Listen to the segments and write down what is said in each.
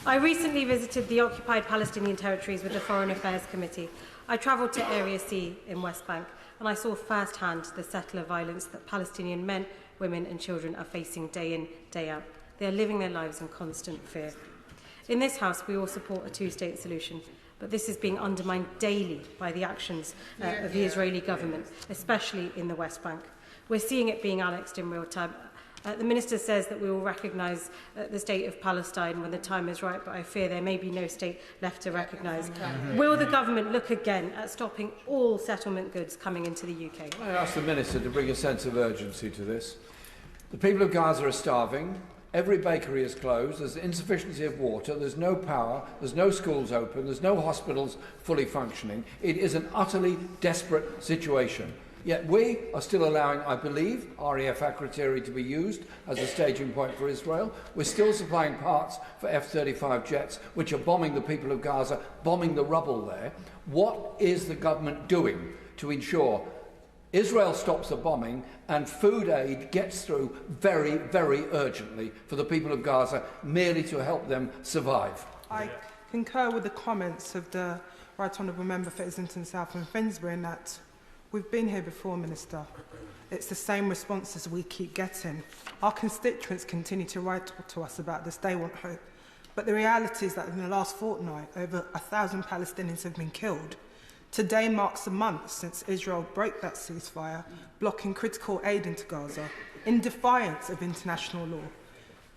I recently visited the occupied Palestinian territories with the Foreign Affairs Committee. I travelled to Area C in West Bank and I saw firsthand the settler violence that Palestinian men, women and children are facing day in, day out. They are living their lives in constant fear. In this House, we all support a two-state solution, but this is being undermined daily by the actions of the Israeli government, especially in the West Bank. We're seeing it being annexed in real time. The Minister says that we will recognise the state of Palestine when the time is right, but I fear there may be no state left to recognise. Will the government look again at stopping all settlement goods coming into the UK? I ask the Minister to bring a sense of urgency to this. The people of Gaza are starving. Every bakery is closed. There's insufficiency of water. There's no power. There's no schools open. There's no hospitals fully functioning. It is an utterly desperate situation. Yet we are still allowing, I believe, RAF Akrotiri to be used as a staging point for Israel. We're still supplying parts for F-35 jets, which are bombing the people of Gaza, bombing the rubble there. What is the government doing to ensure Israel stops the bombing and food aid gets through very, very urgently for the people of Gaza, merely to help them survive? I concur with the comments of the Right Honourable Member for Islington South and Finsbury in that we've been here before, Minister. It's the same responses we keep getting. Our constituents continue to write to us about this. They want hope. But the reality is that in the last fortnight, over 1,000 Palestinians have been killed. Today marks a month since Israel broke that ceasefire, blocking critical aid into Gaza, in defiance of international law.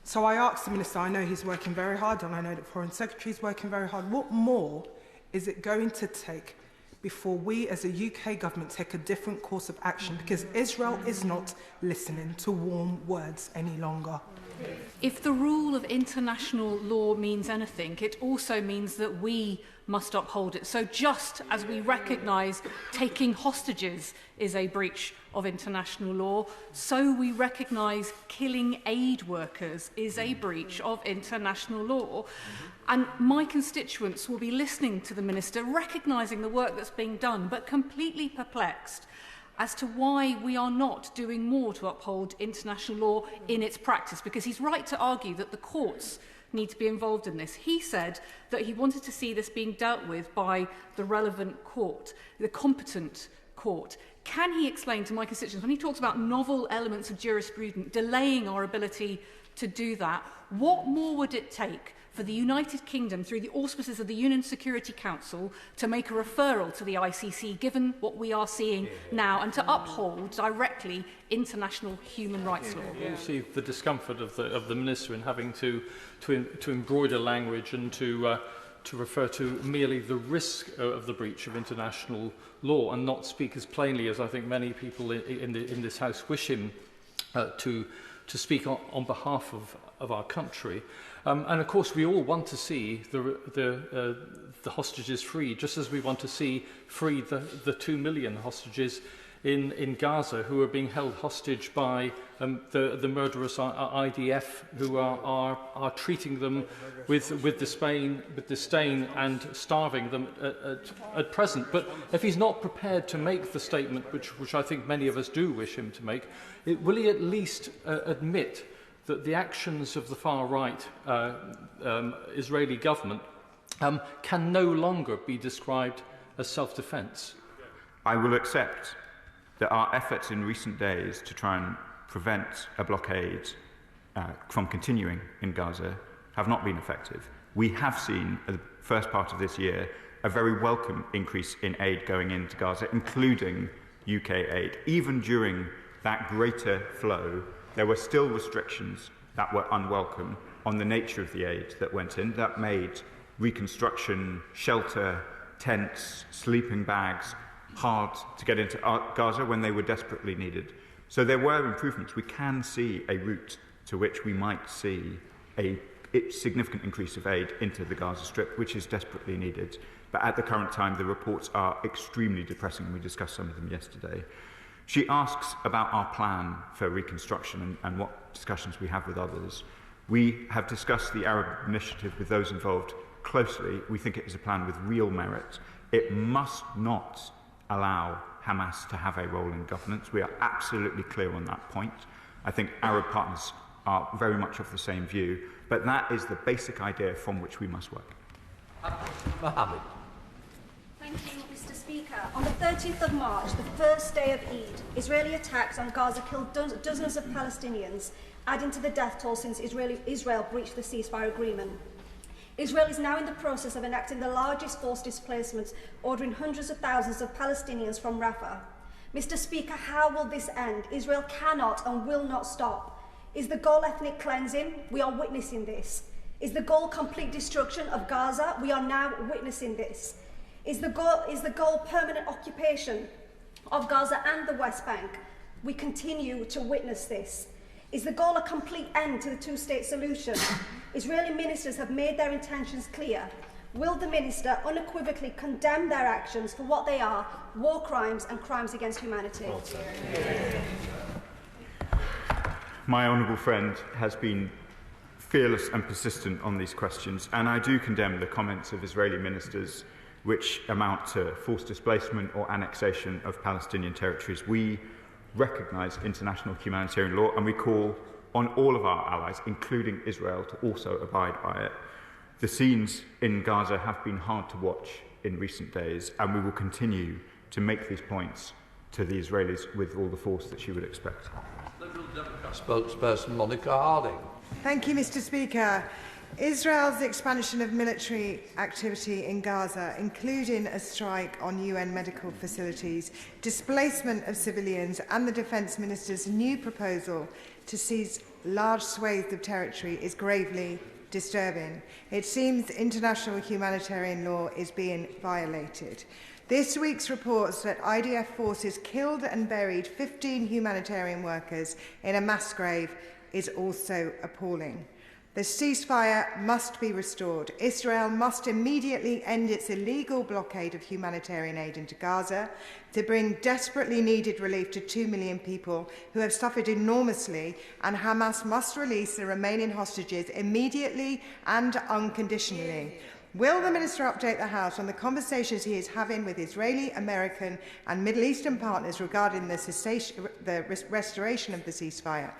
So I asked the Minister, I know he's working very hard, and I know the Foreign Secretary is working very hard. What more is it going to take before we as a UK government take a different course of action? Because Israel is not listening to warm words any longer. If the rule of international law means anything, it also means that we must uphold it. So just as we recognise taking hostages is a breach of international law, so we recognise killing aid workers is a breach of international law. And my constituents will be listening to the Minister, recognising the work that's being done, but completely perplexed as to why we are not doing more to uphold international law in its practice, because he's right to argue that the courts need to be involved in this. He said that he wanted to see this being dealt with by the relevant court, the competent court. Can he explain to my constituents, when he talks about novel elements of jurisprudence delaying our ability to do that, what more would it take for the United Kingdom, through the auspices of the Union Security Council, to make a referral to the ICC, given what we are seeing now, and to uphold directly international human rights law? You see the discomfort of the Minister in having to embroider language and to refer to merely the risk of the breach of international law, and not speak as plainly as I think many people in this House wish him to speak on behalf of our country. And of course we all want to see the hostages free, just as we want to see free the 2 million hostages in Gaza who are being held hostage by the murderous IDF, who are treating them with disdain and starving them at present. But if he's not prepared to make the statement which I think many of us do wish him to make, will he at least admit that the actions of the far-right Israeli government can no longer be described as self-defence? I will accept that our efforts in recent days to try and prevent a blockade from continuing in Gaza have not been effective. We have seen, at the first part of this year, a very welcome increase in aid going into Gaza, including UK aid. Even during that greater flow, there were still restrictions that were unwelcome on the nature of the aid that went in, that made reconstruction, shelter, tents, sleeping bags hard to get into Gaza when they were desperately needed. So there were improvements. We can see a route to which we might see a significant increase of aid into the Gaza Strip, which is desperately needed. But at the current time, the reports are extremely depressing, and we discussed some of them yesterday. She asks about our plan for reconstruction and what discussions we have with others. We have discussed the Arab initiative with those involved closely. We think it is a plan with real merit. It must not allow Hamas to have a role in governance. We are absolutely clear on that point. I think Arab partners are very much of the same view, but that is the basic idea from which we must work. Mohammed. Thank you, Mr. Speaker. On the 30th of March, the first day of Eid, Israeli attacks on Gaza killed dozens of Palestinians, adding to the death toll since Israel breached the ceasefire agreement. Israel is now in the process of enacting the largest forced displacements, ordering hundreds of thousands of Palestinians from Rafah. Mr. Speaker, how will this end? Israel cannot and will not stop. Is the goal ethnic cleansing? We are witnessing this. Is the goal complete destruction of Gaza? We are now witnessing this. Is the goal permanent occupation of Gaza and the West Bank? We continue to witness this. Is the goal a complete end to the two-state solution? Israeli ministers have made their intentions clear. Will the minister unequivocally condemn their actions for what they are, war crimes and crimes against humanity? My honourable friend has been fearless and persistent on these questions, and I do condemn the comments of Israeli ministers which amount to forced displacement or annexation of Palestinian territories. We recognise international humanitarian law, and we call on all of our allies, including Israel, to also abide by it. The scenes in Gaza have been hard to watch in recent days, and we will continue to make these points to the Israelis with all the force that you would expect. Liberal Democrat spokesperson Monica Harding. Thank you, Mr. Speaker. Israel's expansion of military activity in Gaza, including a strike on UN medical facilities, displacement of civilians and the Defence Minister's new proposal to seize large swathes of territory is gravely disturbing. It seems international humanitarian law is being violated. This week's reports that IDF forces killed and buried 15 humanitarian workers in a mass grave is also appalling. The ceasefire must be restored. Israel must immediately end its illegal blockade of humanitarian aid into Gaza to bring desperately needed relief to 2 million people who have suffered enormously, and Hamas must release the remaining hostages immediately and unconditionally. Will the Minister update the House on the conversations he is having with Israeli, American and Middle Eastern partners regarding the restoration of the ceasefire?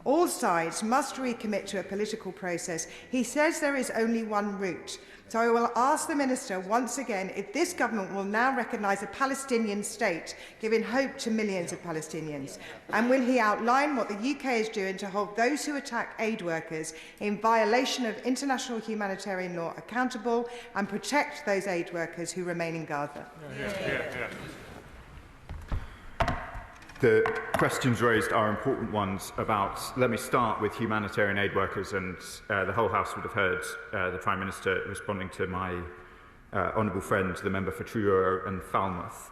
All sides must recommit to a political process. He says there is only one route. So I will ask the Minister once again if this government will now recognise a Palestinian state, giving hope to millions of Palestinians. And will he outline what the UK is doing to hold those who attack aid workers in violation of international humanitarian law accountable and protect those aid workers who remain in Gaza? The questions raised are important ones about, let me start with humanitarian aid workers, and the whole House would have heard the Prime Minister responding to my honourable friend, the member for Truro and Falmouth.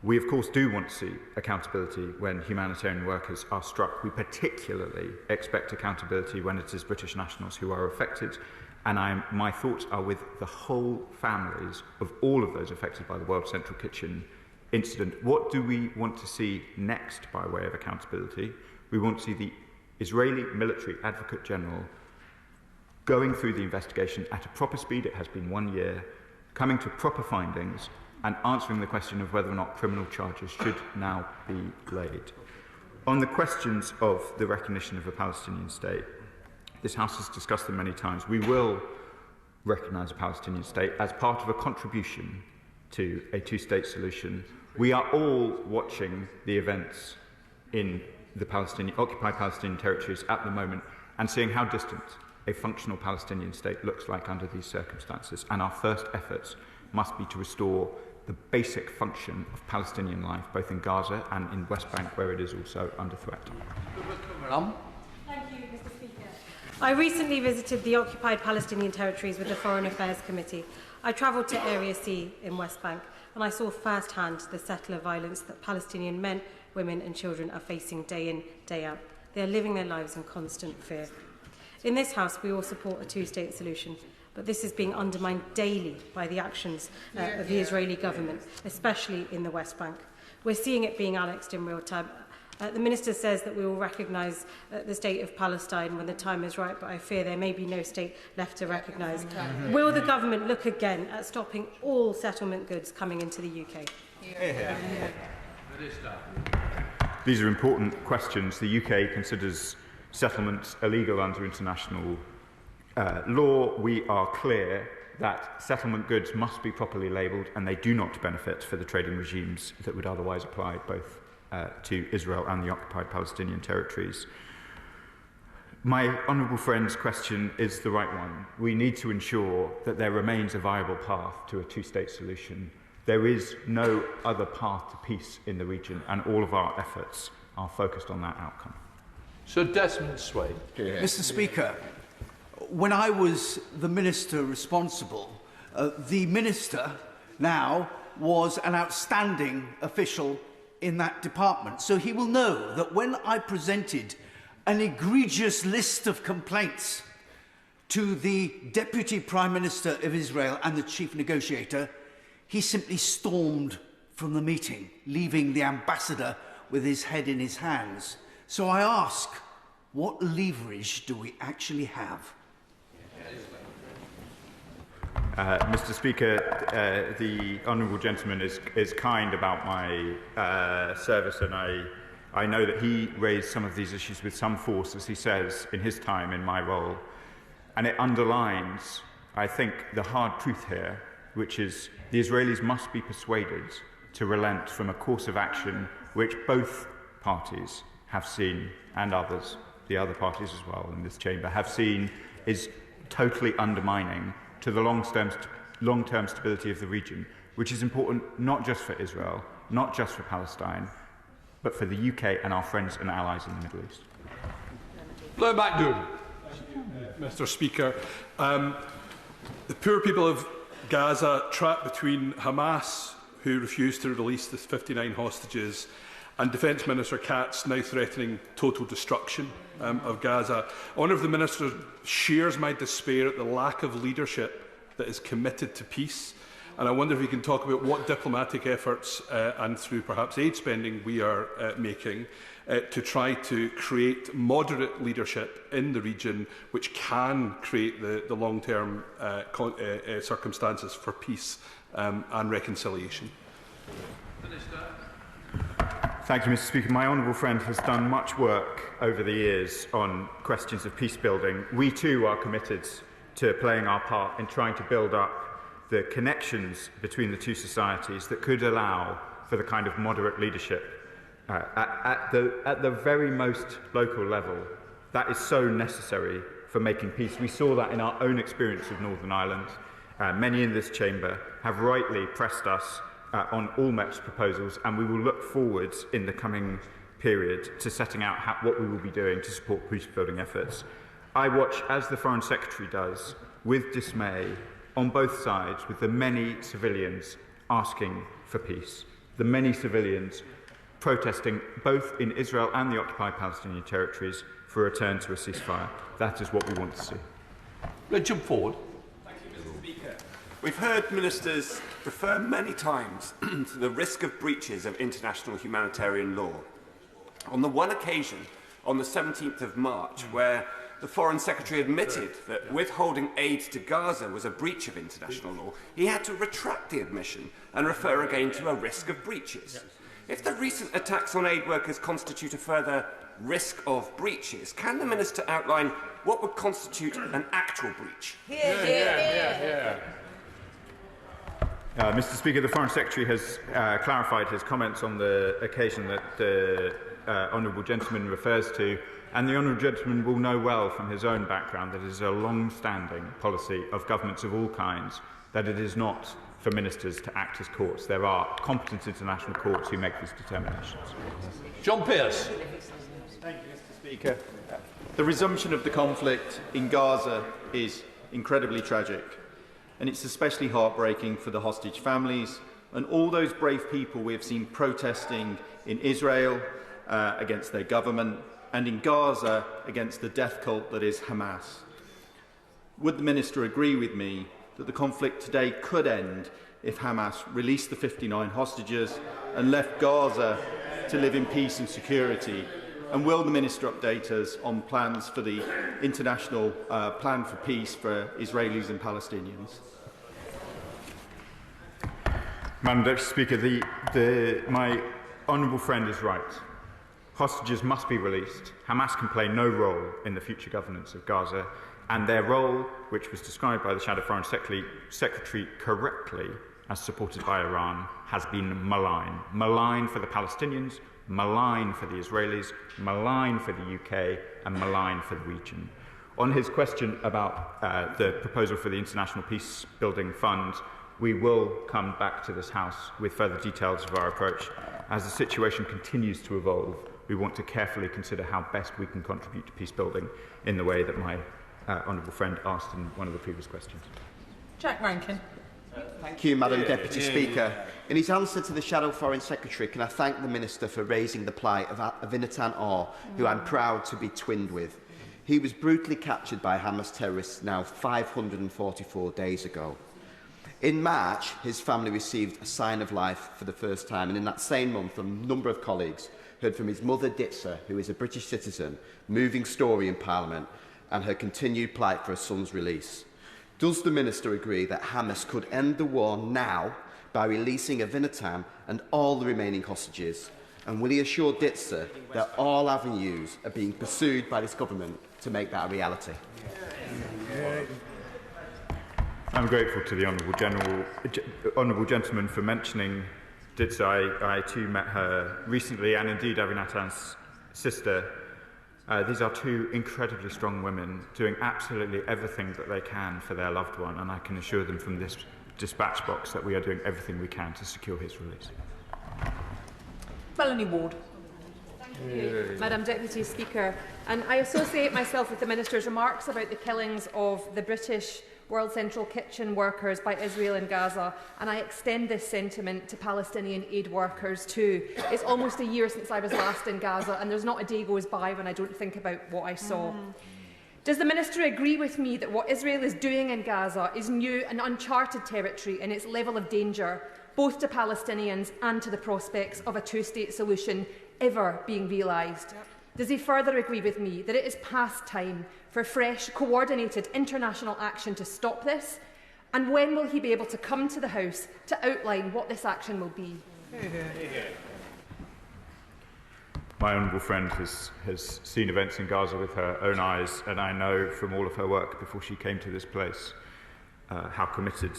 We of course do want to see accountability when humanitarian workers are struck. We particularly expect accountability when it is British nationals who are affected, and my thoughts are with the whole families of all of those affected by the World Central Kitchen incident. What do we want to see next by way of accountability? We want to see the Israeli Military Advocate General going through the investigation at a proper speed. It has been 1 year, coming to proper findings and answering the question of whether or not criminal charges should now be laid. On the questions of the recognition of a Palestinian state, this House has discussed them many times. We will recognise a Palestinian state as part of a contribution to a two-state solution. We are all watching the events in the occupied Palestinian territories at the moment and seeing how distant a functional Palestinian state looks like under these circumstances. And our first efforts must be to restore the basic function of Palestinian life, both in Gaza and in West Bank, where it is also under threat. Thank you, Mr. Speaker. I recently visited the occupied Palestinian territories with the Foreign Affairs Committee. I travelled to Area C in West Bank, and I saw firsthand the settler violence that Palestinian men, women and children are facing day in, day out. They are living their lives in constant fear. In this House, we all support a two-state solution, but this is being undermined daily by the actions of the Israeli government, especially in the West Bank. We're seeing it being annexed in real time. The Minister says that we will recognise the state of Palestine when the time is right, but I fear there may be no state left to recognise. Will the government look again at stopping all settlement goods coming into the UK? These are important questions. The UK considers settlements illegal under international law, we are clear that settlement goods must be properly labelled and they do not benefit for the trading regimes that would otherwise apply both to Israel and the occupied Palestinian territories. My honourable friend's question is the right one. We need to ensure that there remains a viable path to a two-state solution. There is no other path to peace in the region, and all of our efforts are focused on that outcome. Sir Desmond Swade. Mr. Speaker, when I was the minister responsible, the minister now was an outstanding official in that department. So he will know that when I presented an egregious list of complaints to the Deputy Prime Minister of Israel and the Chief Negotiator, he simply stormed from the meeting, leaving the ambassador with his head in his hands. So I ask, what leverage do we actually have? Mr. Speaker, the honourable gentleman is kind about my service, and I know that he raised some of these issues with some force, as he says, in his time in my role. And it underlines, I think, the hard truth here, which is the Israelis must be persuaded to relent from a course of action which both parties have seen, and others, the other parties as well in this chamber, have seen is totally undermining to the long-term stability of the region, which is important not just for Israel, not just for Palestine, but for the UK and our friends and allies in the Middle East. Blair McDougall. Mr. Speaker, the poor people of Gaza trapped between Hamas, who refused to release the 59 hostages, and Defence Minister Katz now threatening total destruction of Gaza. I wonder if the Minister shares my despair at the lack of leadership that is committed to peace. And I wonder if we can talk about what diplomatic efforts and through perhaps aid spending we are making to try to create moderate leadership in the region which can create the long-term circumstances for peace and reconciliation. Minister. Thank you, Mr. Speaker. My honourable friend has done much work over the years on questions of peace building. We too are committed to playing our part in trying to build up the connections between the two societies that could allow for the kind of moderate leadership at the very most local level that is so necessary for making peace. We saw that in our own experience of Northern Ireland. Many in this chamber have rightly pressed us on all MEP's proposals, and we will look forwards in the coming period to setting out what we will be doing to support peace-building efforts. I watch, as the Foreign Secretary does, with dismay on both sides, with the many civilians asking for peace, the many civilians protesting both in Israel and the occupied Palestinian territories for a return to a ceasefire. That is what we want to see. Richard Ford. Thank you, Mr. Speaker. We've heard ministers refer many times to the risk of breaches of international humanitarian law. On the one occasion, on the 17th of March, where the Foreign Secretary admitted that withholding aid to Gaza was a breach of international law, he had to retract the admission and refer again to a risk of breaches. If the recent attacks on aid workers constitute a further risk of breaches, can the Minister outline what would constitute an actual breach? Mr. Speaker, the Foreign Secretary has clarified his comments on the occasion that the honourable gentleman refers to, and the honourable gentleman will know well from his own background that it is a long-standing policy of governments of all kinds that it is not for ministers to act as courts. There are competent international courts who make these determinations. John Pearce. Thank you, Mr. Speaker. The resumption of the conflict in Gaza is incredibly tragic, and it's especially heartbreaking for the hostage families and all those brave people we have seen protesting in Israel against their government and in Gaza against the death cult that is Hamas. Would the Minister agree with me that the conflict today could end if Hamas released the 59 hostages and left Gaza to live in peace and security? And will the Minister update us on plans for the international plan for peace for Israelis and Palestinians? Madam Deputy Speaker, my honourable friend is right. Hostages must be released. Hamas can play no role in the future governance of Gaza, and their role, which was described by the Shadow Foreign Secretary correctly as supported by Iran, has been malign. Malign for the Palestinians, malign for the Israelis, malign for the UK, and malign for the region. On his question about the proposal for the International Peace Building Fund, we will come back to this House with further details of our approach. As the situation continues to evolve, we want to carefully consider how best we can contribute to peace building in the way that my honourable friend asked in one of the previous questions. Jack Rankin. Thank you, Madam Deputy Speaker. In his answer to the Shadow Foreign Secretary, can I thank the Minister for raising the plight of Avinatan Or, who I'm proud to be twinned with. He was brutally captured by Hamas terrorists now 544 days ago. In March, his family received a sign of life for the first time, and in that same month, a number of colleagues heard from his mother, Ditsa, who is a British citizen, moving story in Parliament, and her continued plight for her son's release. Does the Minister agree that Hamas could end the war now by releasing Avinatan and all the remaining hostages? And will he assure Ditsa that all avenues are being pursued by this government to make that a reality? I'm grateful to the Honourable Gentleman for mentioning Ditsa. I too met her recently, and indeed Avinatan's sister. These are two incredibly strong women doing absolutely everything that they can for their loved one, and I can assure them from this dispatch box that we are doing everything we can to secure his release. Melanie Ward. Thank you, Madam Deputy Speaker. And I associate myself with the Minister's remarks about the killings of the British World Central Kitchen workers by Israel in Gaza, and I extend this sentiment to Palestinian aid workers too. It's almost a year since I was last in Gaza, and there's not a day goes by when I don't think about what I saw. Does the Minister agree with me that what Israel is doing in Gaza is new and uncharted territory in its level of danger, both to Palestinians and to the prospects of a two-state solution ever being realised? Does he further agree with me that it is past time for fresh, coordinated international action to stop this? And when will he be able to come to the House to outline what this action will be? My honourable friend has seen events in Gaza with her own eyes, and I know from all of her work before she came to this place how committed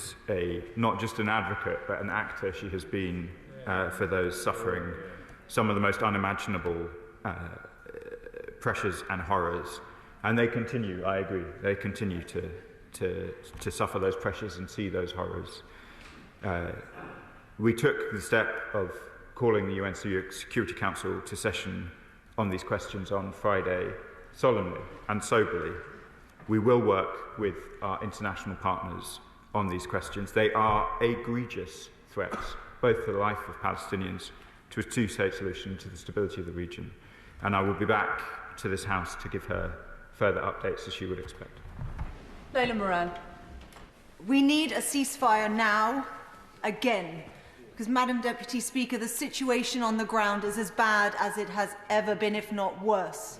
not just an advocate but an actor she has been for those suffering some of the most unimaginable pressures and horrors. And they continue, I agree, they continue to suffer those pressures and see those horrors. We took the step of calling the UN Security Council to session on these questions on Friday solemnly and soberly. We will work with our international partners on these questions. They are egregious threats, both to the life of Palestinians, to a two-state solution, to the stability of the region. And I will be back to this House to give her further updates as she would expect. Leila Moran. We need a ceasefire now, again, because, Madam Deputy Speaker, the situation on the ground is as bad as it has ever been, if not worse.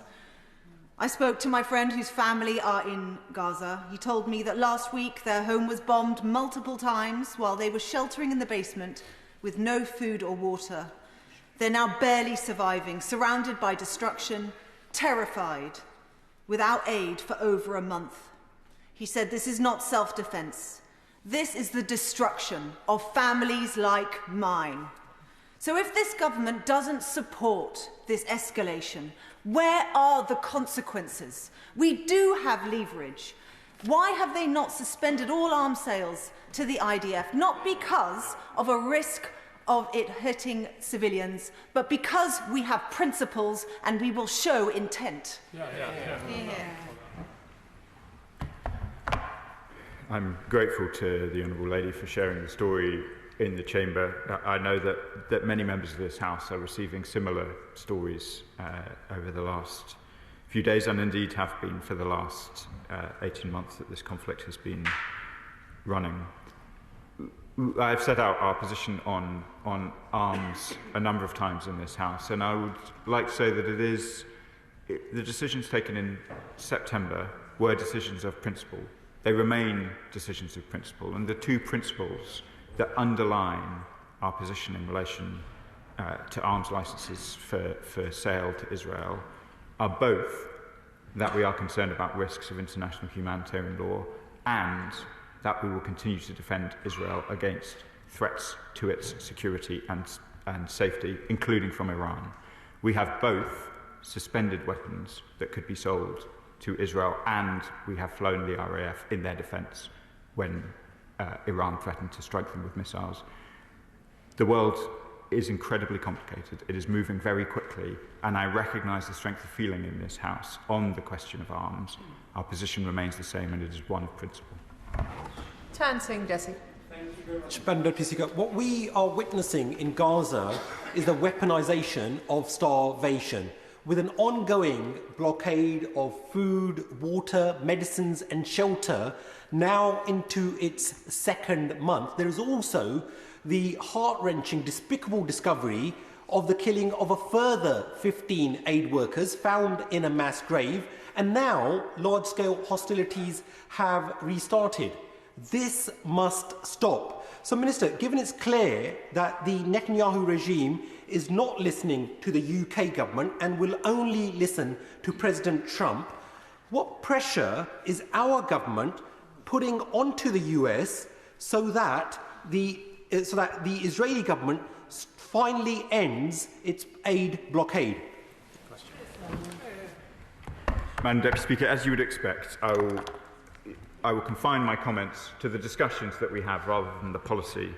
I spoke to my friend whose family are in Gaza. He told me that last week their home was bombed multiple times while they were sheltering in the basement with no food or water. They're now barely surviving, surrounded by destruction, terrified, without aid for over a month. He said, this is not self-defense. This is the destruction of families like mine. So if this government doesn't support this escalation, where are the consequences? We do have leverage. Why have they not suspended all arms sales to the IDF? Not because of a risk of it hitting civilians, but because we have principles and we will show intent. I'm grateful to the Honourable Lady for sharing the story in the Chamber. I know that many members of this House are receiving similar stories over the last few days, and indeed have been for the last 18 months that this conflict has been running. I've set out our position on arms a number of times in this House, and I would like to say that the decisions taken in September were decisions of principle. They remain decisions of principle, and the two principles that underline our position in relation to arms licenses for sale to Israel are both that we are concerned about risks of international humanitarian law and that we will continue to defend Israel against threats to its security and safety, including from Iran. We have both suspended weapons that could be sold to Israel, and we have flown the RAF in their defence when Iran threatened to strike them with missiles. The world is incredibly complicated. It is moving very quickly, and I recognise the strength of feeling in this House on the question of arms. Our position remains the same, and it is one of principle. Tan Singh Desi. Madam Deputy Speaker, what we are witnessing in Gaza is the weaponisation of starvation, with an ongoing blockade of food, water, medicines and shelter now into its second month. There is also the heart-wrenching, despicable discovery of the killing of a further 15 aid workers found in a mass grave, and now large-scale hostilities have restarted. This must stop. So, Minister, given it's clear that the Netanyahu regime is not listening to the UK government and will only listen to President Trump, what pressure is our government putting onto the US so that the Israeli government finally ends its aid blockade? Madam Deputy Speaker, as you would expect, I will confine my comments to the discussions that we have rather than the policy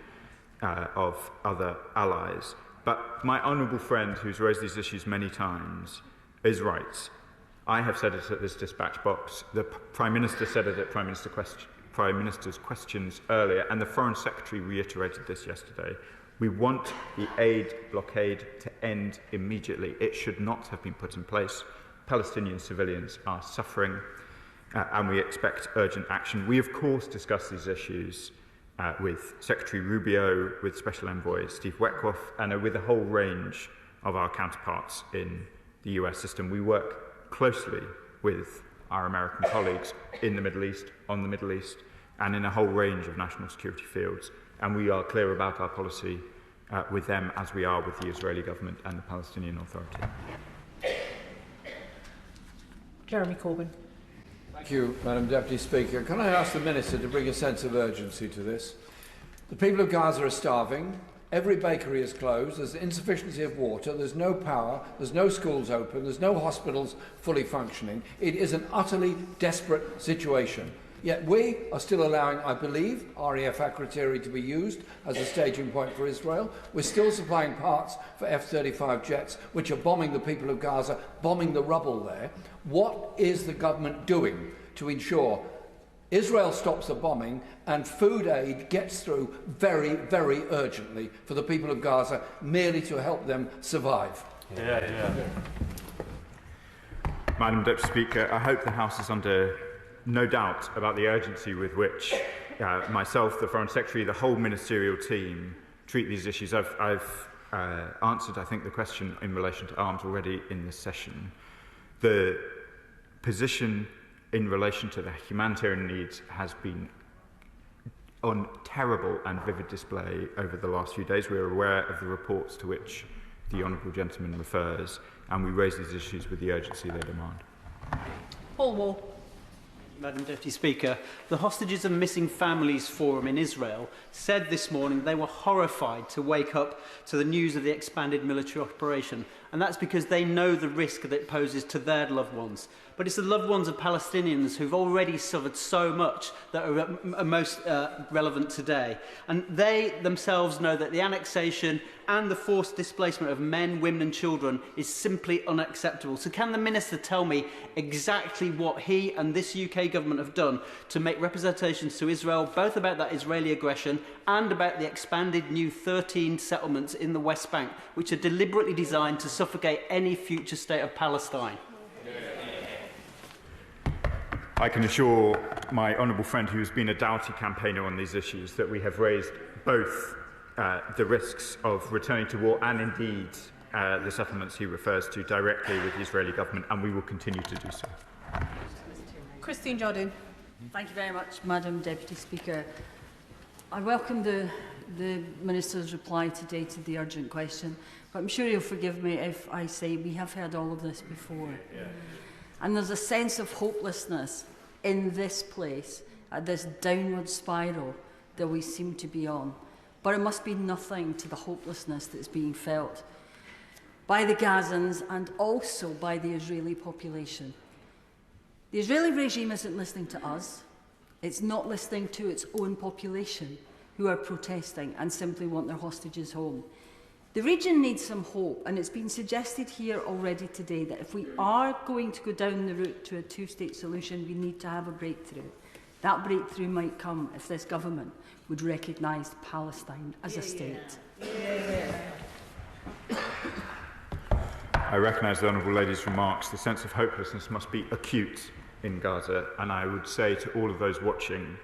of other allies. But my honourable friend, who's raised these issues many times, is right. I have said it at this dispatch box. The Prime Minister said it at Prime Minister's questions earlier, and the Foreign Secretary reiterated this yesterday. We want the aid blockade to end immediately. It should not have been put in place. Palestinian civilians are suffering, and we expect urgent action. We, of course, discuss these issues with Secretary Rubio, with Special Envoy Steve Wetkoff, and with a whole range of our counterparts in the US system. We work closely with our American colleagues in the Middle East, on the Middle East, and in a whole range of national security fields. And we are clear about our policy with them, as we are with the Israeli government and the Palestinian Authority. Jeremy Corbyn. Thank you, Madam Deputy Speaker. Can I ask the Minister to bring a sense of urgency to this? The people of Gaza are starving. Every bakery is closed. There's insufficiency of water. There's no power. There's no schools open. There's no hospitals fully functioning. It is an utterly desperate situation. Yet we are still allowing, I believe, RAF Akrotiri to be used as a staging point for Israel. We're still supplying parts for F-35 jets, which are bombing the people of Gaza, bombing the rubble there. What is the government doing to ensure Israel stops the bombing and food aid gets through very, very urgently for the people of Gaza, merely to help them survive? Madam Deputy Speaker, I hope the House is under no doubt about the urgency with which myself, the Foreign Secretary, the whole ministerial team treat these issues. I've answered, I think, the question in relation to arms already in this session. The position in relation to the humanitarian needs has been on terrible and vivid display over the last few days. We are aware of the reports to which the honourable gentleman refers, and we raise these issues with the urgency they demand. Paul Wall. Madam Deputy Speaker, the Hostages and Missing Families Forum in Israel said this morning they were horrified to wake up to the news of the expanded military operation, and that's because they know the risk that it poses to their loved ones. But it's the loved ones of Palestinians who've already suffered so much that are most relevant today. And they themselves know that the annexation and the forced displacement of men, women and children is simply unacceptable. So can the Minister tell me exactly what he and this UK government have done to make representations to Israel, both about that Israeli aggression and about the expanded new 13 settlements in the West Bank, which are deliberately designed to suffocate any future state of Palestine? I can assure my honourable friend, who has been a doughty campaigner on these issues, that we have raised both the risks of returning to war and indeed the settlements he refers to directly with the Israeli government, and we will continue to do so. Christine Jardine. Thank you very much, Madam Deputy Speaker. I welcome the Minister's reply today to the urgent question, but I'm sure he'll forgive me if I say we have heard all of this before. And there's a sense of hopelessness in this place, at this downward spiral that we seem to be on. But it must be nothing to the hopelessness that's being felt by the Gazans and also by the Israeli population. The Israeli regime isn't listening to us. It's not listening to its own population who are protesting and simply want their hostages home. The region needs some hope, and it's been suggested here already today that if we are going to go down the route to a two-state solution, we need to have a breakthrough. That breakthrough might come if this government would recognise Palestine as a state. I recognise the Honourable Lady's remarks. The sense of hopelessness must be acute in Gaza, and I would say to all of those watching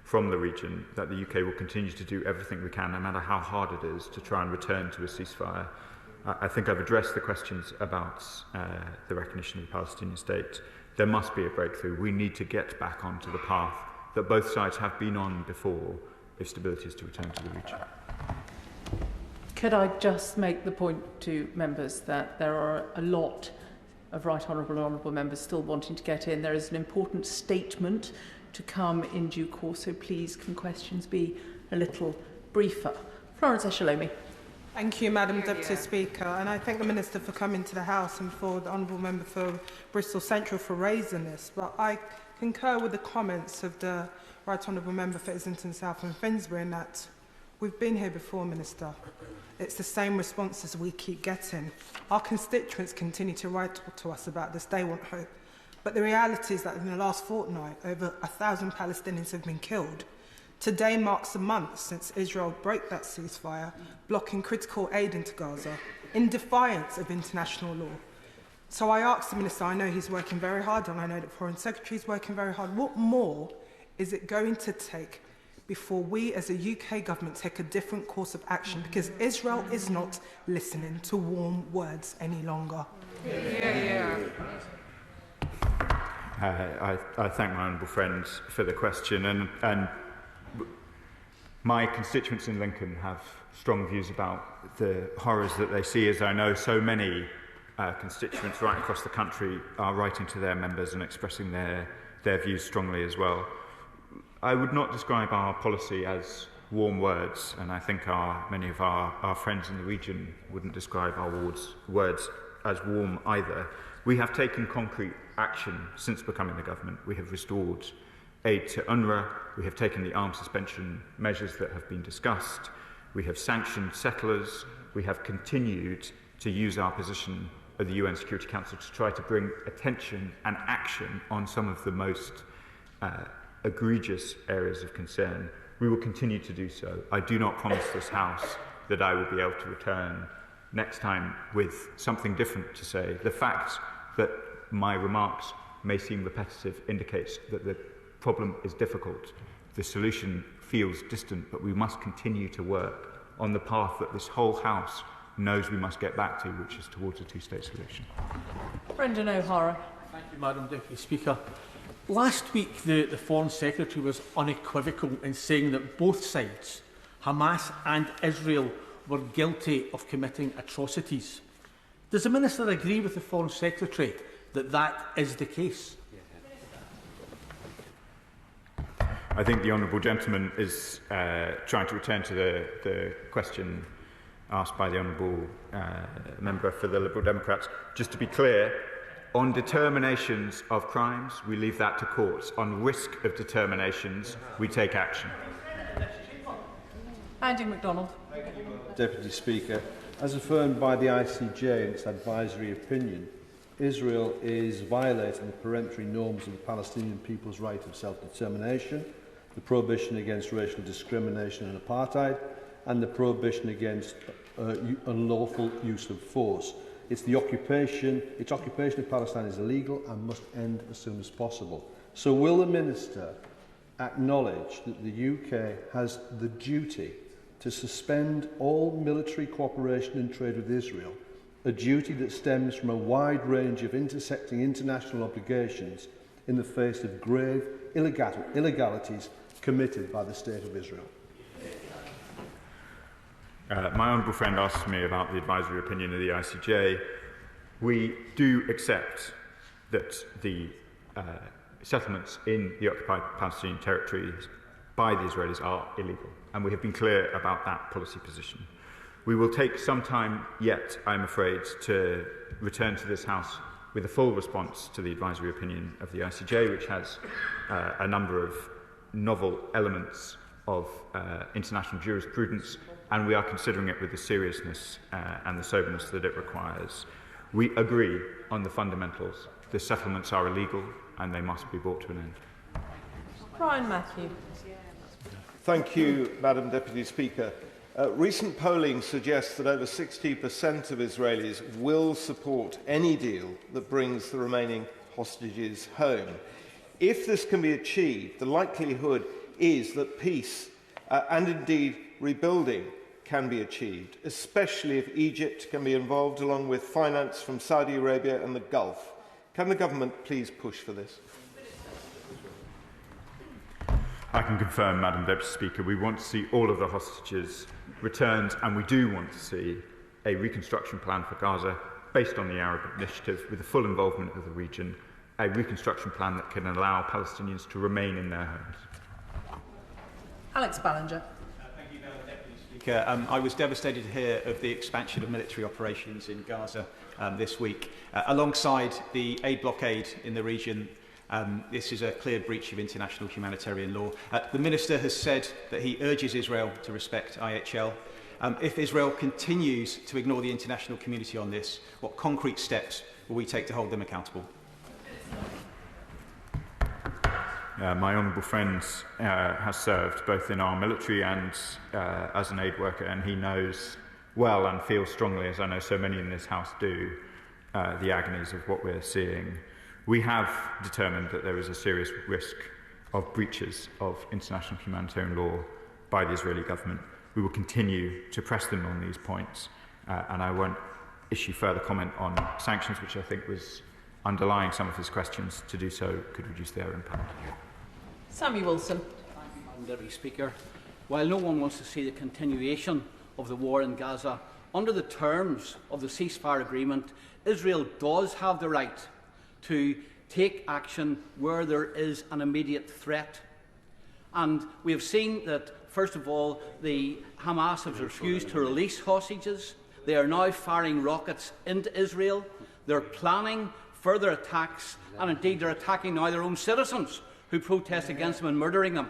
from the region that the UK will continue to do everything we can, no matter how hard it is, to try and return to a ceasefire. I think I've addressed the questions about the recognition of the Palestinian state. There must be a breakthrough. We need to get back onto the path that both sides have been on before if stability is to return to the region. Could I just make the point to members that there are a lot of Right Honourable and Honourable members still wanting to get in. There is an important statement to come in due course, so please can questions be a little briefer. Florence Eshalomi. Thank you, Madam Deputy Speaker, and I thank the Minister for coming to the House and for the Honourable Member for Bristol Central for raising this. But I concur with the comments of the Right Honourable Member for Islington South and Finsbury in that we've been here before, Minister. It's the same responses we keep getting. Our constituents continue to write to us about this. They want hope. But the reality is that in the last fortnight, over 1,000 Palestinians have been killed. Today marks a month since Israel broke that ceasefire, blocking critical aid into Gaza, in defiance of international law. So I asked the Minister, I know he's working very hard, and I know the Foreign Secretary is working very hard. What more is it going to take before we as a UK government take a different course of action? Because Israel is not listening to warm words any longer. I thank my honourable friends for the question, and my constituents in Lincoln have strong views about the horrors that they see, as I know so many constituents right across the country are writing to their members and expressing their views strongly as well. I would not describe our policy as warm words, and I think many of our friends in the region wouldn't describe our words as warm either. We have taken concrete action since becoming the government. We have restored aid to UNRWA. We have taken the arms suspension measures that have been discussed. We have sanctioned settlers. We have continued to use our position at the UN Security Council to try to bring attention and action on some of the most egregious areas of concern. We will continue to do so. I do not promise this House that I will be able to return next time with something different to say. The fact that my remarks may seem repetitive indicates that the problem is difficult. The solution feels distant, but we must continue to work on the path that this whole House knows we must get back to, which is towards a two-state solution. Brendan O'Hara. Thank you, Madam Deputy Speaker. Last week, the Foreign Secretary was unequivocal in saying that both sides, Hamas and Israel, were guilty of committing atrocities. Does the Minister agree with the Foreign Secretary that that is the case? I think the honourable gentleman is trying to return to the question asked by the honourable member for the Liberal Democrats. Just to be clear, on determinations of crimes, we leave that to courts. On risk of determinations, we take action. Andy MacDonald. Deputy Speaker, as affirmed by the ICJ in its advisory opinion, Israel is violating the peremptory norms of the Palestinian people's right of self-determination, the prohibition against racial discrimination and apartheid, and the prohibition against unlawful use of force. Its occupation of Palestine is illegal and must end as soon as possible. So will the Minister acknowledge that the UK has the duty to suspend all military cooperation and trade with Israel, a duty that stems from a wide range of intersecting international obligations in the face of grave illegalities committed by the State of Israel? My honourable friend asked me about the advisory opinion of the ICJ. We do accept that the settlements in the occupied Palestinian territories by the Israelis are illegal, and we have been clear about that policy position. We will take some time yet, I'm afraid, to return to this House with a full response to the advisory opinion of the ICJ, which has a number of novel elements of international jurisprudence, and we are considering it with the seriousness and the soberness that it requires. We agree on the fundamentals. The settlements are illegal and they must be brought to an end. Brian Matthew. Thank you, Madam Deputy Speaker. Recent polling suggests that over 60% of Israelis will support any deal that brings the remaining hostages home. If this can be achieved, the likelihood is that peace and indeed rebuilding can be achieved, especially if Egypt can be involved along with finance from Saudi Arabia and the Gulf. Can the government please push for this? I can confirm, Madam Deputy Speaker, we want to see all of the hostages returned, and we do want to see a reconstruction plan for Gaza based on the Arab Initiative with the full involvement of the region, a reconstruction plan that can allow Palestinians to remain in their homes. Alex Ballinger. Thank you, Madam Deputy Speaker. I was devastated to hear of the expansion of military operations in Gaza this week. Alongside the aid blockade in the region, this is a clear breach of international humanitarian law. The Minister has said that he urges Israel to respect IHL. If Israel continues to ignore the international community on this, what concrete steps will we take to hold them accountable? My honourable friend has served both in our military and as an aid worker, and he knows well and feels strongly, as I know so many in this House do, the agonies of what we're seeing. We have determined that there is a serious risk of breaches of international humanitarian law by the Israeli government. We will continue to press them on these points, and I won't issue further comment on sanctions, which I think was underlying some of his questions. To do so could reduce their impact. Sammy Wilson. Thank you, Madam Deputy Speaker. While no one wants to see the continuation of the war in Gaza, under the terms of the ceasefire agreement, Israel does have the right to take action where there is an immediate threat. And we have seen that, first of all, the Hamas has refused to release hostages. They are now firing rockets into Israel. They're planning further attacks, and indeed they're attacking now their own citizens who protest against them and murdering them.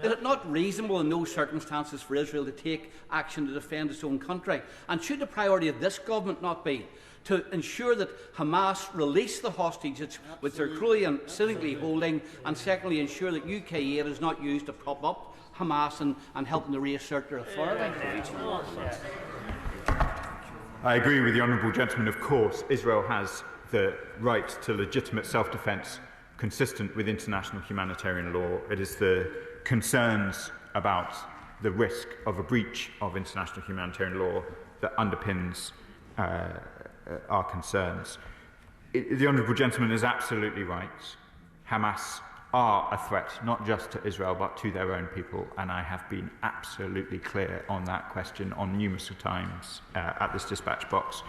Is it not reasonable in those circumstances for Israel to take action to defend its own country? And should the priority of this government not be to ensure that Hamas release the hostages which they're cruelly and cynically holding, and secondly ensure that UK aid is not used to prop up Hamas and help them to reassert their authority? I agree with the honourable gentleman. Of course, Israel has the right to legitimate self-defence consistent with international humanitarian law. It is the concerns about the risk of a breach of international humanitarian law that underpins our concerns. The honourable gentleman is absolutely right. Hamas are a threat not just to Israel but to their own people, and I have been absolutely clear on that question on numerous times at this dispatch box.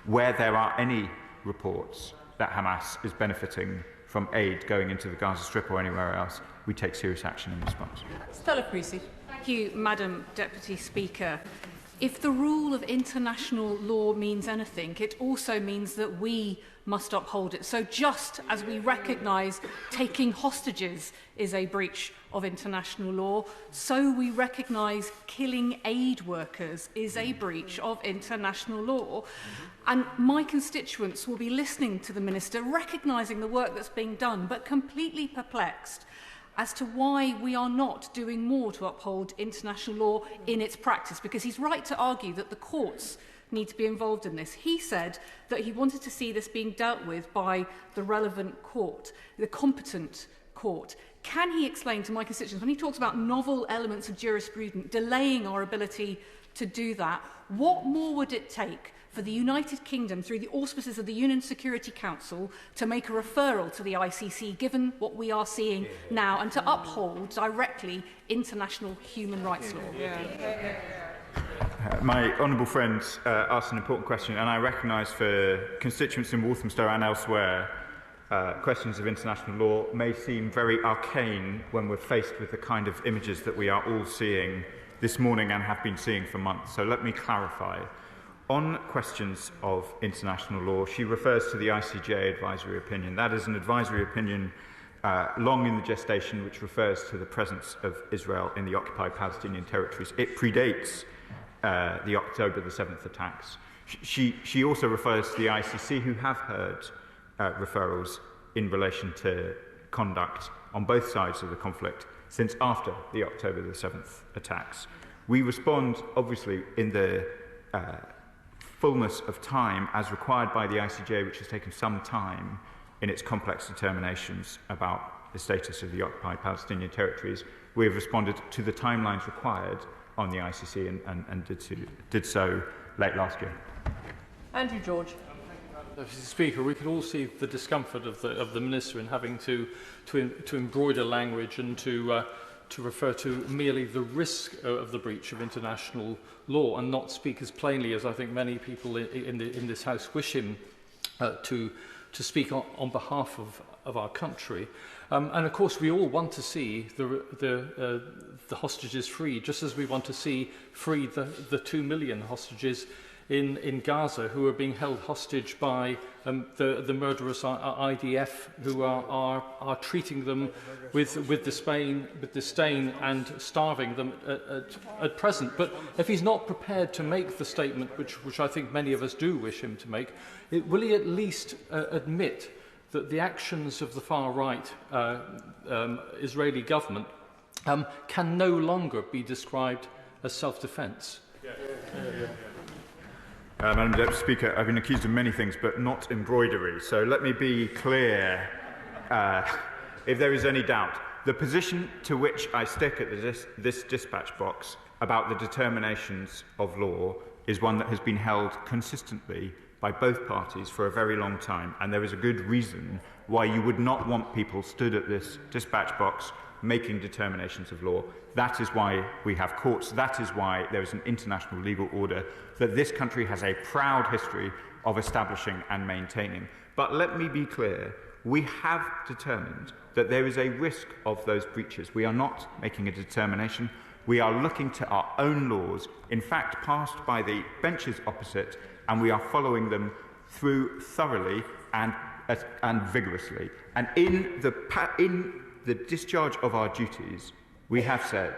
Where there are any reports that Hamas is benefiting from aid going into the Gaza Strip or anywhere else, we take serious action in response. Stella Creasy. Thank you, Madam Deputy Speaker. If the rule of international law means anything, it also means that we must uphold it. So just as we recognise taking hostages is a breach of international law, so we recognise killing aid workers is a breach of international law. And my constituents will be listening to the Minister, recognising the work that's being done, but completely perplexed as to why we are not doing more to uphold international law in its practice, because he's right to argue that the courts need to be involved in this. He said that he wanted to see this being dealt with by the relevant court, the competent court. Can he explain to my constituents, when he talks about novel elements of jurisprudence delaying our ability to do that, what more would it take for the United Kingdom, through the auspices of the UN Security Council, to make a referral to the ICC, given what we are seeing now, and to uphold directly international human rights law? My honourable friend asked an important question, and I recognise for constituents in Walthamstow and elsewhere, questions of international law may seem very arcane when we're faced with the kind of images that we are all seeing this morning and have been seeing for months. So let me clarify. On questions of international law, she refers to the ICJ advisory opinion. That is an advisory opinion long in the gestation, which refers to the presence of Israel in the occupied Palestinian territories. It predates the October the 7th attacks. She also refers to the ICC, who have heard referrals in relation to conduct on both sides of the conflict since after the October the 7th attacks. We respond, obviously, in the fullness of time as required by the ICJ, which has taken some time in its complex determinations about the status of the occupied Palestinian territories. We have responded to the timelines required on the ICC and did so late last year. Andrew George. Mr. Speaker, we can all see the discomfort of the Minister in having to embroider language and to refer to merely the risk of the breach of international law and not speak as plainly as I think many people in this House wish him to speak on behalf of our country. And of course, we all want to see the hostages freed, just as we want to see freed the 2 million hostages in Gaza who are being held hostage by the murderous IDF, who are treating them with disdain and starving them at present. But if he's not prepared to make the statement, which I think many of us do wish him to make, will he at least admit that the actions of the far-right Israeli government can no longer be described as self-defence? Madam Deputy Speaker, I've been accused of many things, but not embroidery. So let me be clear, if there is any doubt. The position to which I stick at this dispatch box about the determinations of law is one that has been held consistently by both parties for a very long time, and there is a good reason why you would not want people stood at this dispatch box making determinations of law. That is why we have courts. That is why there is an international legal order that this country has a proud history of establishing and maintaining. But let me be clear, we have determined that there is a risk of those breaches. We are not making a determination. We are looking to our own laws, in fact passed by the benches opposite, and we are following them through thoroughly and vigorously. And in the discharge of our duties, we have said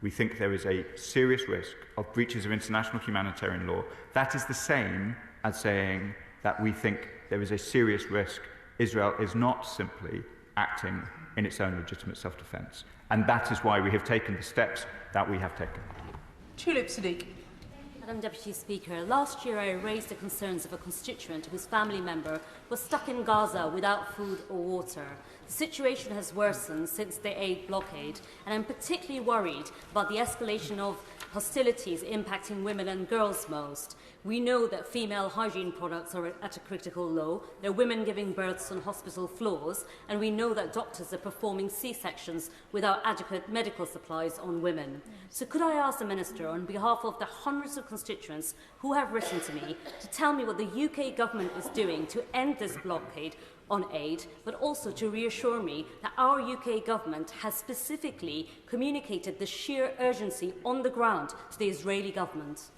we think there is a serious risk of breaches of international humanitarian law. That is the same as saying that we think there is a serious risk Israel is not simply acting in its own legitimate self-defence. And that is why we have taken the steps that we have taken. Tulip Siddiq. Madam Deputy Speaker, last year I raised the concerns of a constituent whose family member was stuck in Gaza without food or water. The situation has worsened since the aid blockade, and I'm particularly worried about the escalation of hostilities impacting women and girls most. We know that female hygiene products are at a critical low. There are women giving births on hospital floors, and we know that doctors are performing C-sections without adequate medical supplies on women. So could I ask the Minister, on behalf of the hundreds of constituents who have written to me, to tell me what the UK government is doing to end this blockade on aid, but also to reassure me that our UK government has specifically communicated the sheer urgency on the ground to the Israeli government?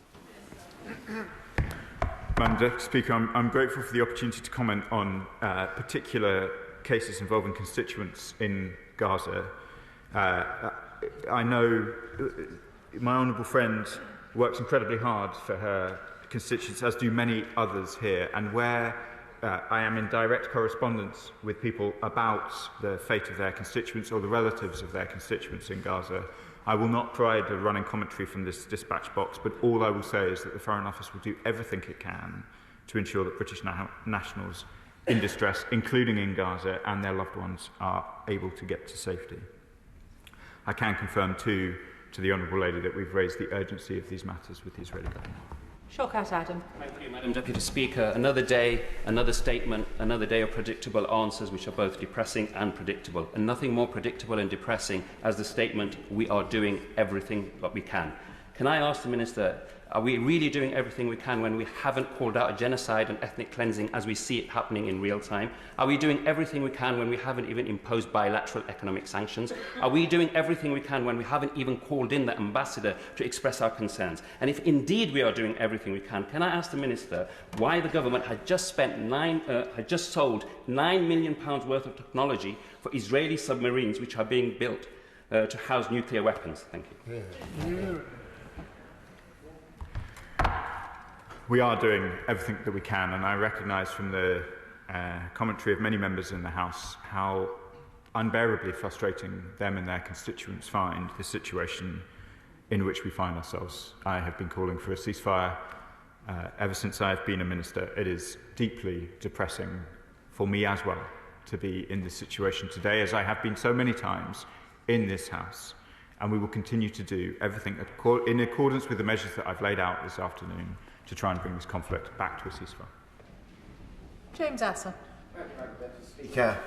Madam Deputy Speaker, I'm grateful for the opportunity to comment on particular cases involving constituents in Gaza. I know my honourable friend works incredibly hard for her constituents, as do many others here, and where I am in direct correspondence with people about the fate of their constituents or the relatives of their constituents in Gaza, I will not provide a running commentary from this dispatch box, but all I will say is that the Foreign Office will do everything it can to ensure that British nationals in distress, including in Gaza, and their loved ones are able to get to safety. I can confirm too to the Honourable Lady that we've raised the urgency of these matters with the Israeli government. Shawkat Adam. Thank you, Madam Deputy Speaker. Another day, another statement, another day of predictable answers which are both depressing and predictable. And nothing more predictable and depressing as the statement, we are doing everything that we can. Can I ask the Minister, are we really doing everything we can when we haven't called out a genocide and ethnic cleansing as we see it happening in real time? Are we doing everything we can when we haven't even imposed bilateral economic sanctions? Are we doing everything we can when we haven't even called in the ambassador to express our concerns? And if indeed we are doing everything we can I ask the Minister why the government had just sold £9 million worth of technology for Israeli submarines which are being built to house nuclear weapons? Thank you. We are doing everything that we can, and I recognise from the commentary of many members in the House how unbearably frustrating them and their constituents find the situation in which we find ourselves. I have been calling for a ceasefire ever since I have been a minister. It is deeply depressing for me as well to be in this situation today, as I have been so many times in this House, and we will continue to do everything in accordance with the measures that I've laid out this afternoon to try and bring this conflict back to a ceasefire. James Asser. Speaker,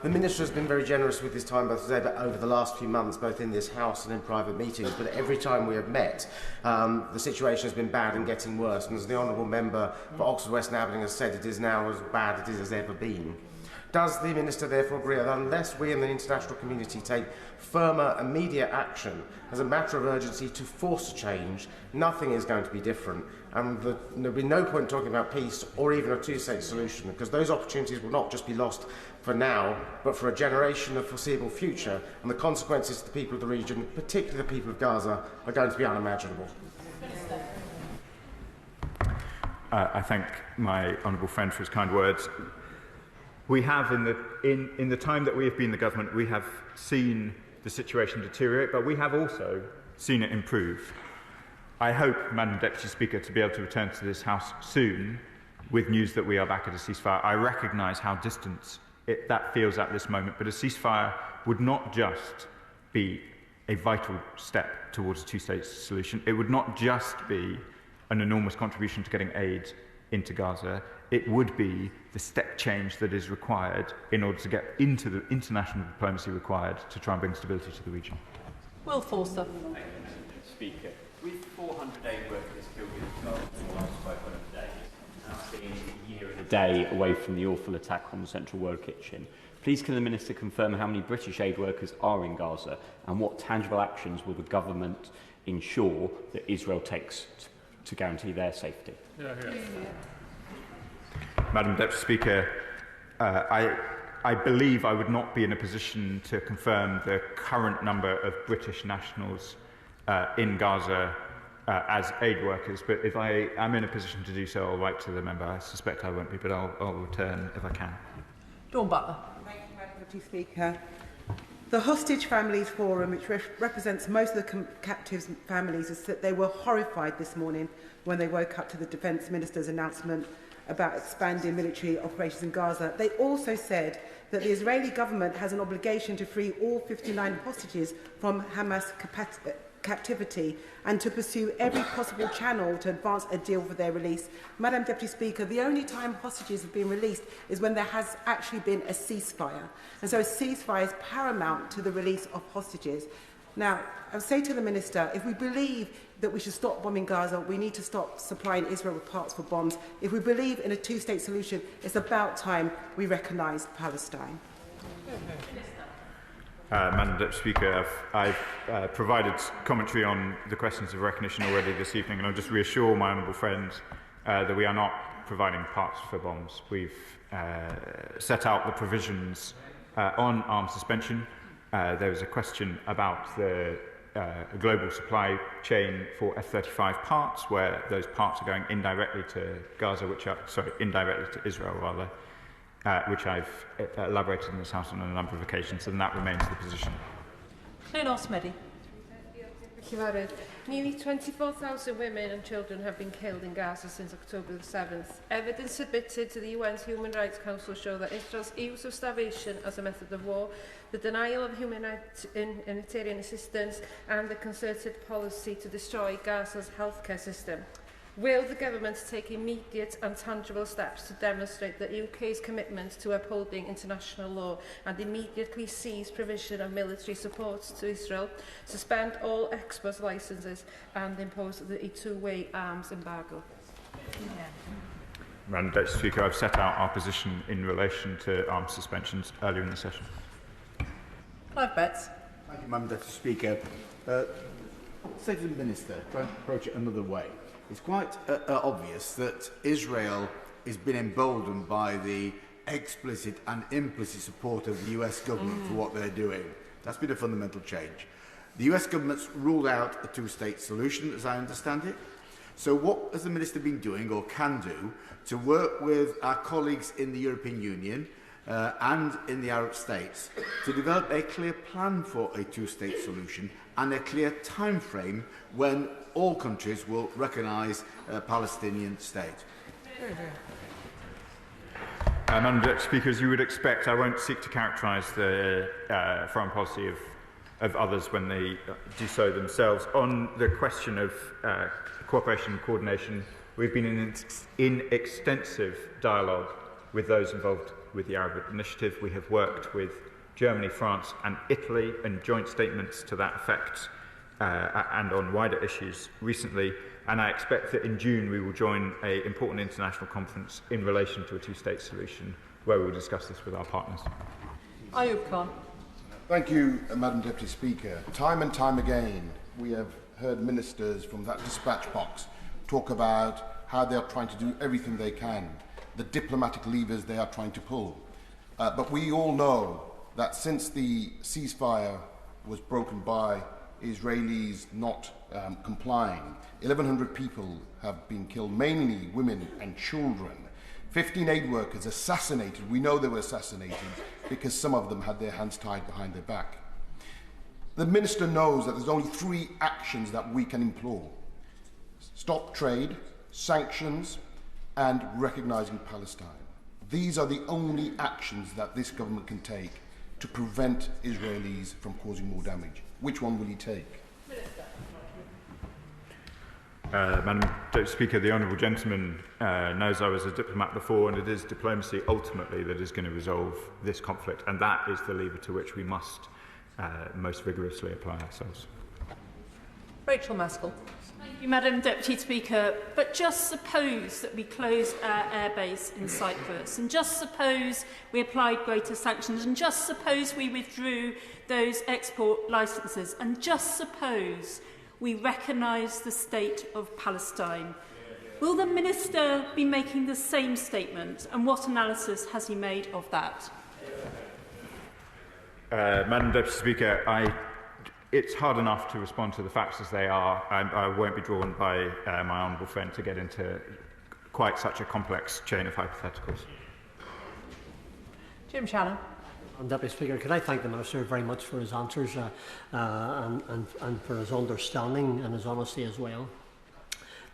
the Minister has been very generous with his time both today but over the last few months, both in this House and in private meetings. But every time we have met, the situation has been bad and getting worse. And as the Honourable Member for Oxford West and Aberdeen has said, it is now as bad as it has ever been. Does the Minister therefore agree that unless we in the international community take firmer, immediate action as a matter of urgency to force a change, nothing is going to be different? And there will be no point talking about peace or even a two-state solution, because those opportunities will not just be lost for now, but for a generation of foreseeable future, and the consequences to the people of the region, particularly the people of Gaza, are going to be unimaginable. I thank my honourable friend for his kind words. We have, in the time that we have been the government, we have seen the situation deteriorate, but we have also seen it improve. I hope, Madam Deputy Speaker, to be able to return to this House soon with news that we are back at a ceasefire. I recognise how distant that feels at this moment, but a ceasefire would not just be a vital step towards a two-state solution. It would not just be an enormous contribution to getting aid into Gaza. It would be the step change that is required in order to get into the international diplomacy required to try and bring stability to the region. Will Forster. Speaker, with 400 aid workers killed in Gaza in the last 500 days, now seeing a year and a day away from the awful attack on the Central World Kitchen, please can the Minister confirm how many British aid workers are in Gaza and what tangible actions will the government ensure that Israel takes to guarantee their safety? Madam Deputy Speaker, I believe I would not be in a position to confirm the current number of British nationals in Gaza as aid workers, but if I am in a position to do so, I'll write to the member. I suspect I won't be, but I'll return if I can. Dawn Butler. Thank you, Madam Deputy Speaker. The Hostage Families Forum, which represents most of the captives' families, has said they were horrified this morning when they woke up to the Defence Minister's announcement about expanding military operations in Gaza. They also said that the Israeli government has an obligation to free all 59 hostages from Hamas captivity and to pursue every possible channel to advance a deal for their release. Madam Deputy Speaker, the only time hostages have been released is when there has actually been a ceasefire. And so a ceasefire is paramount to the release of hostages. Now, I would say to the Minister, if we believe that we should stop bombing Gaza, we need to stop supplying Israel with parts for bombs. If we believe in a two-state solution, it's about time we recognise Palestine. Madam Deputy Speaker, I've provided commentary on the questions of recognition already this evening, and I'll just reassure my honourable friends that we are not providing parts for bombs. We've set out the provisions on arms suspension. There was a question about the global supply chain for F-35 parts, where those parts are going indirectly to Gaza, indirectly to Israel, rather, which I've elaborated in this House on a number of occasions, and that remains the position. Leonor Smeddy. Nearly 24,000 women and children have been killed in Gaza since October the 7th. Evidence submitted to the UN's Human Rights Council show that Israel's use of starvation as a method of war, the denial of humanitarian assistance and the concerted policy to destroy Gaza's healthcare system. Will the government take immediate and tangible steps to demonstrate the UK's commitment to upholding international law and immediately cease provision of military support to Israel, suspend all export licences and impose the two-way arms embargo? Madam Deputy Speaker, I've set out our position in relation to arms suspensions earlier in the session. Clive Betts. Thank you, Madam Deputy Speaker. Say to the Minister, try to approach it another way. It's quite obvious that Israel has been emboldened by the explicit and implicit support of the US government for what they're doing. That's been a fundamental change. The US government's ruled out a two-state solution, as I understand it. So what has the Minister been doing, or can do, to work with our colleagues in the European Union and in the Arab states to develop a clear plan for a two-state solution and a clear time frame when all countries will recognise a Palestinian state? Madam Deputy Speaker, as you would expect, I won't seek to characterise the foreign policy of others when they do so themselves. On the question of cooperation and coordination, we've been in extensive dialogue with those involved with the Arab Initiative. We have worked with Germany, France and Italy in joint statements to that effect and on wider issues recently. And I expect that in June we will join an important international conference in relation to a two-state solution where we will discuss this with our partners. Ayub Khan. Thank you, Madam Deputy Speaker. Time and time again we have heard ministers from that dispatch box talk about how they are trying to do everything they can, the diplomatic levers they are trying to pull. But we all know that since the ceasefire was broken by Israelis not complying, 1,100 people have been killed, mainly women and children. 15 aid workers assassinated. We know they were assassinated because some of them had their hands tied behind their back. The Minister knows that there's only 3 actions that we can implore: stop trade, sanctions, and recognising Palestine. These are the only actions that this government can take to prevent Israelis from causing more damage. Which one will he take? Madam Deputy Speaker, the Honourable Gentleman knows I was a diplomat before, and it is diplomacy ultimately that is going to resolve this conflict, and that is the lever to which we must most vigorously apply ourselves. Rachel Maskell. Thank you, Madam Deputy Speaker. But just suppose that we closed our airbase in Cyprus, and just suppose we applied greater sanctions, and just suppose we withdrew those export licences, and just suppose we recognise the state of Palestine. Will the Minister be making the same statement, and what analysis has he made of that? Madam Deputy Speaker, it's hard enough to respond to the facts as they are. I won't be drawn by my honourable friend to get into quite such a complex chain of hypotheticals. Jim Shannon. Deputy Speaker, could I thank the Minister very much for his answers and for his understanding and his honesty as well.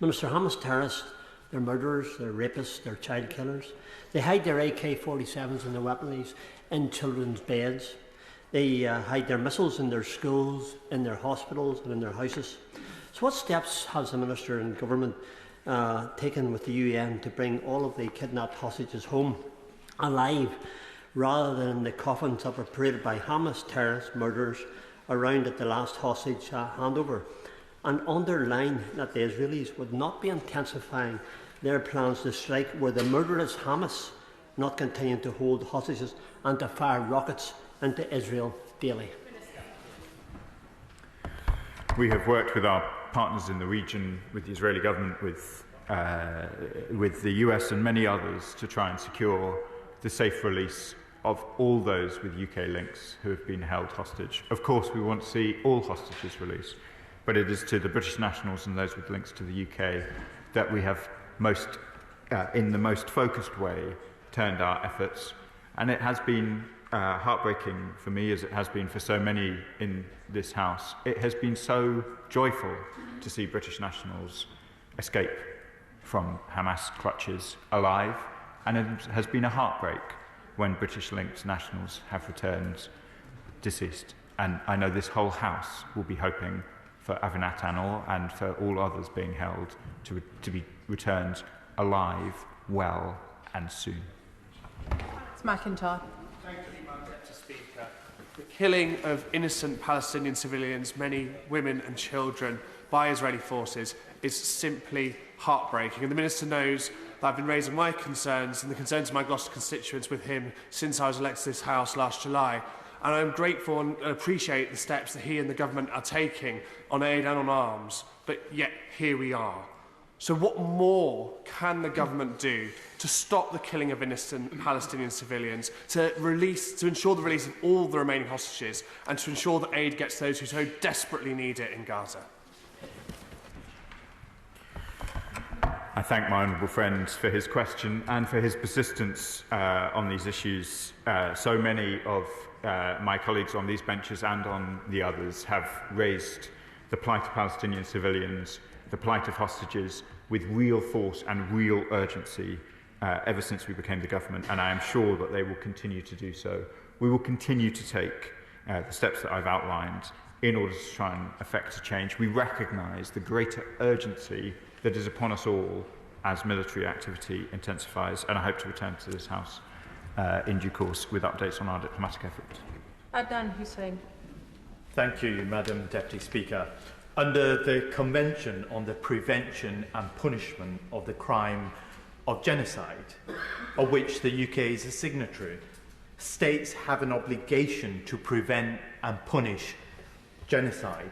Minister, Hamas terrorists, they're murderers, they're rapists, they're child killers. They hide their AK-47s and their weaponries in children's beds. They hide their missiles in their schools, in their hospitals and in their houses. So what steps has the Minister and Government taken with the UN to bring all of the kidnapped hostages home alive, rather than the coffins that were paraded by Hamas terrorist murderers around at the last hostage handover? And underline that the Israelis would not be intensifying their plans to strike where the murderous Hamas not continuing to hold hostages and to fire rockets into Israel daily. We have worked with our partners in the region, with the Israeli government, with the US and many others to try and secure the safe release of all those with UK links who have been held hostage. Of course, we want to see all hostages released, but it is to the British nationals and those with links to the UK that we have in the most focused way, turned our efforts. And it has been heartbreaking for me, as it has been for so many in this House. It has been so joyful to see British nationals escape from Hamas clutches alive, and it has been a heartbreak when British-linked nationals have returned deceased. And I know this whole House will be hoping for Avinat Anor and for all others being held to be returned alive, well and soon. It's McIntyre. Thank you, Madam Deputy Speaker. The killing of innocent Palestinian civilians, many women and children, by Israeli forces is simply heartbreaking. And the Minister knows that I've been raising my concerns and the concerns of my Gloucester constituents with him since I was elected to this House last July. And I'm grateful and appreciate the steps that he and the government are taking on aid and on arms. But yet, here we are. So what more can the government do to stop the killing of innocent Palestinian civilians, to ensure the release of all the remaining hostages, and to ensure that aid gets those who so desperately need it in Gaza? I thank my honourable friend for his question and for his persistence on these issues. So many of my colleagues on these benches and on the others have raised the plight of Palestinian civilians, the plight of hostages, with real force and real urgency ever since we became the government, and I am sure that they will continue to do so. We will continue to take the steps that I've outlined in order to try and effect a change. We recognise the greater urgency that is upon us all as military activity intensifies, and I hope to return to this House in due course with updates on our diplomatic efforts. Adnan Hussain. Thank you, Madam Deputy Speaker. Under the Convention on the Prevention and Punishment of the Crime of Genocide, of which the UK is a signatory, states have an obligation to prevent and punish genocide.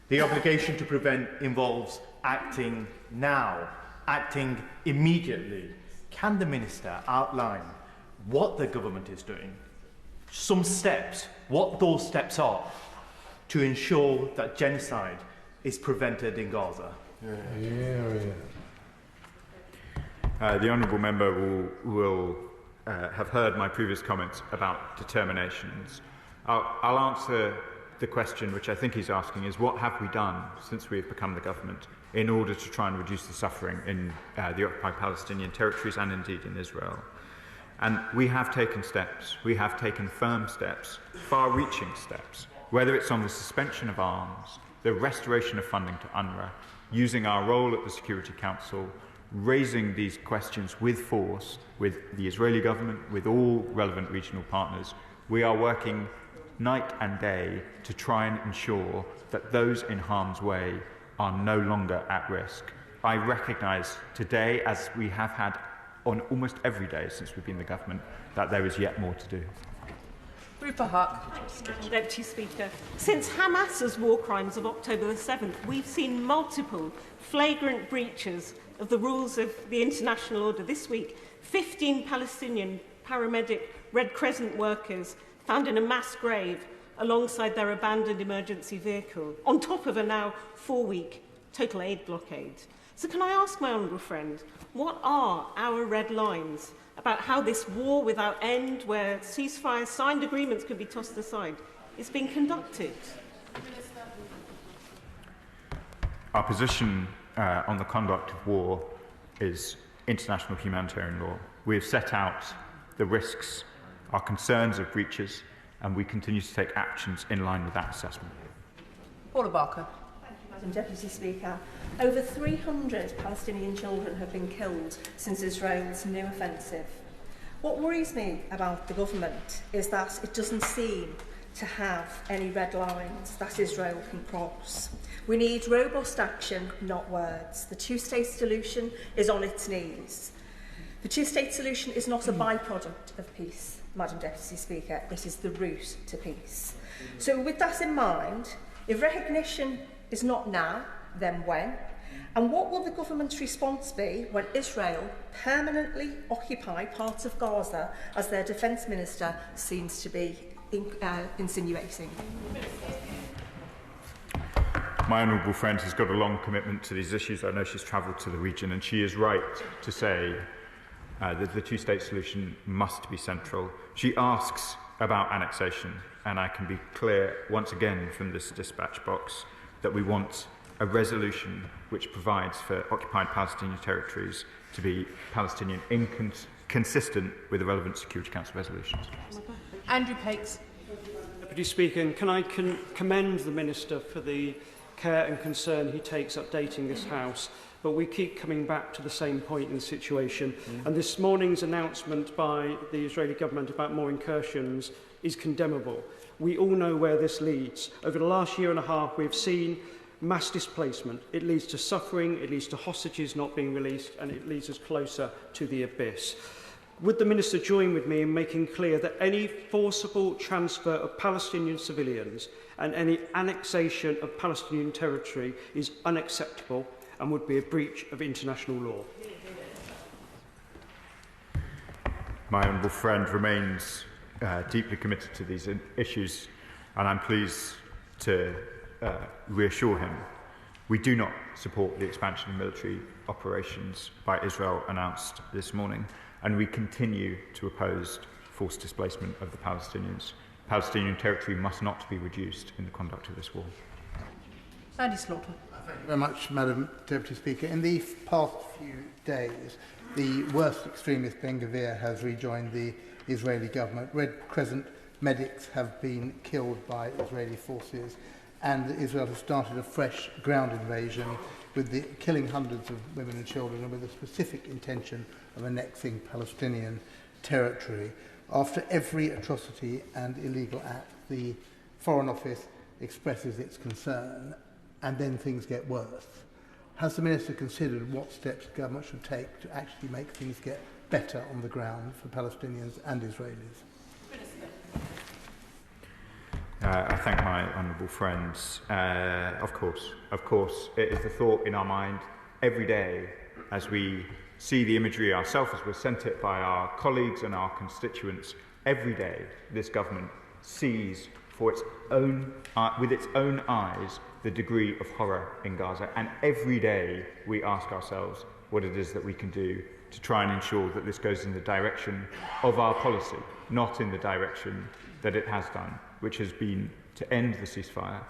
The obligation to prevent involves acting now, acting immediately. Can the Minister outline what the government is doing, some steps, what those steps are, to ensure that genocide is prevented in Gaza? The honourable member will have heard my previous comments about determinations. I'll answer the question which I think he's asking is, what have we done since we've become the government in order to try and reduce the suffering in the occupied Palestinian territories and indeed in Israel? And we have taken steps. We have taken firm steps, far-reaching steps, whether it's on the suspension of arms, the restoration of funding to UNRWA, using our role at the Security Council, raising these questions with force with the Israeli government, with all relevant regional partners. We are working night and day to try and ensure that those in harm's way are no longer at risk. I recognise today, as we have had on almost every day since we've been the government, that there is yet more to do. Rupa Huq. Deputy Speaker. Since Hamas's war crimes of October the 7th, we've seen multiple flagrant breaches of the rules of the international order. This week, 15 Palestinian paramedic Red Crescent workers found in a mass grave alongside their abandoned emergency vehicle, on top of a now 4-week total aid blockade. So can I ask my honourable friend, what are our red lines about how this war without end, where ceasefire signed agreements could be tossed aside, is being conducted? Our position on the conduct of war is international humanitarian law. We have set out the risks, our concerns of breaches, and we continue to take actions in line with that assessment. Paula Barker. Madam Deputy Speaker, over 300 Palestinian children have been killed since Israel's new offensive. What worries me about the government is that it doesn't seem to have any red lines that Israel can cross. We need robust action, not words. The two-state solution is on its knees. The two-state solution is not a byproduct of peace, Madam Deputy Speaker. It is the route to peace. So with that in mind, if recognition is not now, then when? And what will the government's response be when Israel permanently occupy parts of Gaza, as their defence minister seems to be insinuating? My honourable friend has got a long commitment to these issues. I know she's travelled to the region, and she is right to say that the two-state solution must be central. She asks about annexation, and I can be clear once again from this dispatch box that we want a resolution which provides for occupied Palestinian territories to be Palestinian consistent with the relevant Security Council resolutions. Andrew Pakes. Deputy Speaker, can I commend the Minister for the care and concern he takes updating this House. But we keep coming back to the same point in the situation. And this morning's announcement by the Israeli government about more incursions is condemnable. We all know where this leads. Over the last year and a half, we've seen mass displacement. It leads to suffering, it leads to hostages not being released, and it leads us closer to the abyss. Would the Minister join with me in making clear that any forcible transfer of Palestinian civilians and any annexation of Palestinian territory is unacceptable and would be a breach of international law? My honourable friend remains deeply committed to these issues, and I'm pleased to reassure him we do not support the expansion of military operations by Israel announced this morning, and we continue to oppose forced displacement of the Palestinians. Palestinian territory must not be reduced in the conduct of this war. Andy Slaughter. Thank you very much, Madam Deputy Speaker. In the past few days, the worst extremist Ben Gvir has rejoined the Israeli government. Red Crescent medics have been killed by Israeli forces, and Israel has started a fresh ground invasion with the killing hundreds of women and children and with a specific intention of annexing Palestinian territory. After every atrocity and illegal act, the Foreign Office expresses its concern, and then things get worse. Has the Minister considered what steps the government should take to actually make things get better on the ground for Palestinians and Israelis? I thank my honourable friends. Of course, it is the thought in our mind every day as we see the imagery ourselves, as we're sent it by our colleagues and our constituents. Every day, this government sees for its own, with its own eyes the degree of horror in Gaza, and every day we ask ourselves what it is that we can do to try and ensure that this goes in the direction of our policy, not in the direction that it has done, which has been to end the ceasefire,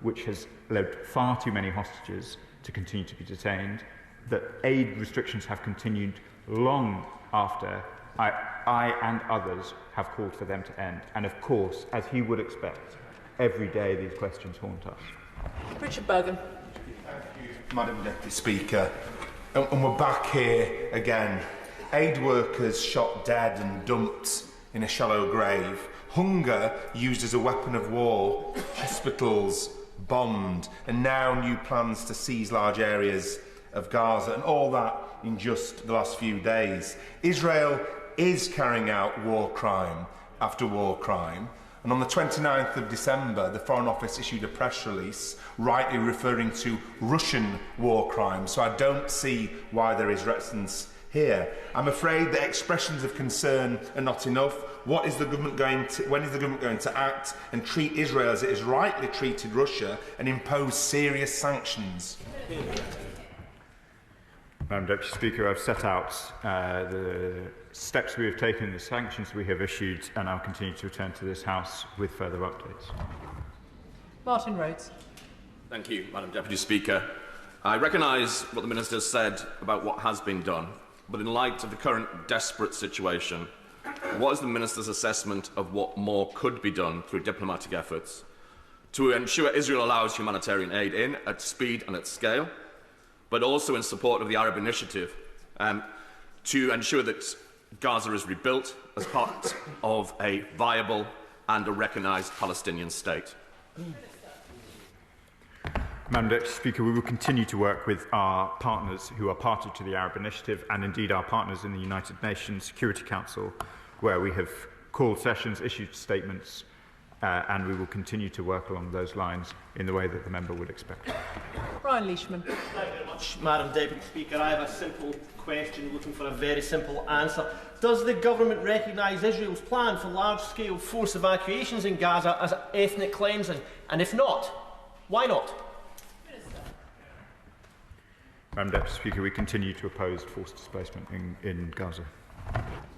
which has led far too many hostages to continue to be detained, that aid restrictions have continued long after I and others have called for them to end. And of course, as he would expect, every day these questions haunt us. Richard Bergen. Thank you, Madam Deputy Speaker. And we're back here again. Aid workers shot dead and dumped in a shallow grave. Hunger used as a weapon of war. Hospitals bombed. And now new plans to seize large areas of Gaza. And all that in just the last few days. Israel is carrying out war crime after war crime. And on the 29th of December, the Foreign Office issued a press release rightly referring to Russian war crimes. So I don't see why there is reticence here. I'm afraid that expressions of concern are not enough. When is the government going to act and treat Israel as it has rightly treated Russia and impose serious sanctions? Madam Deputy Speaker, I've set out the steps we have taken, the sanctions we have issued, and I'll continue to return to this House with further updates. Martin Rhodes. Thank you, Madam Deputy Speaker. I recognise what the Minister has said about what has been done, but in light of the current desperate situation, what is the Minister's assessment of what more could be done through diplomatic efforts to ensure Israel allows humanitarian aid in at speed and at scale, but also in support of the Arab Initiative to ensure that Gaza is rebuilt as part of a viable and a recognised Palestinian state? Madam Deputy Speaker, we will continue to work with our partners who are party to the Arab Initiative and indeed our partners in the United Nations Security Council, where we have called sessions, issued statements, and we will continue to work along those lines in the way that the member would expect. Brian Leishman. Thank you very much, Madam Deputy Speaker. I have a simple question looking for a very simple answer. Does the government recognise Israel's plan for large-scale forced evacuations in Gaza as ethnic cleansing? And if not, why not? Madam Deputy Speaker, we continue to oppose forced displacement in Gaza.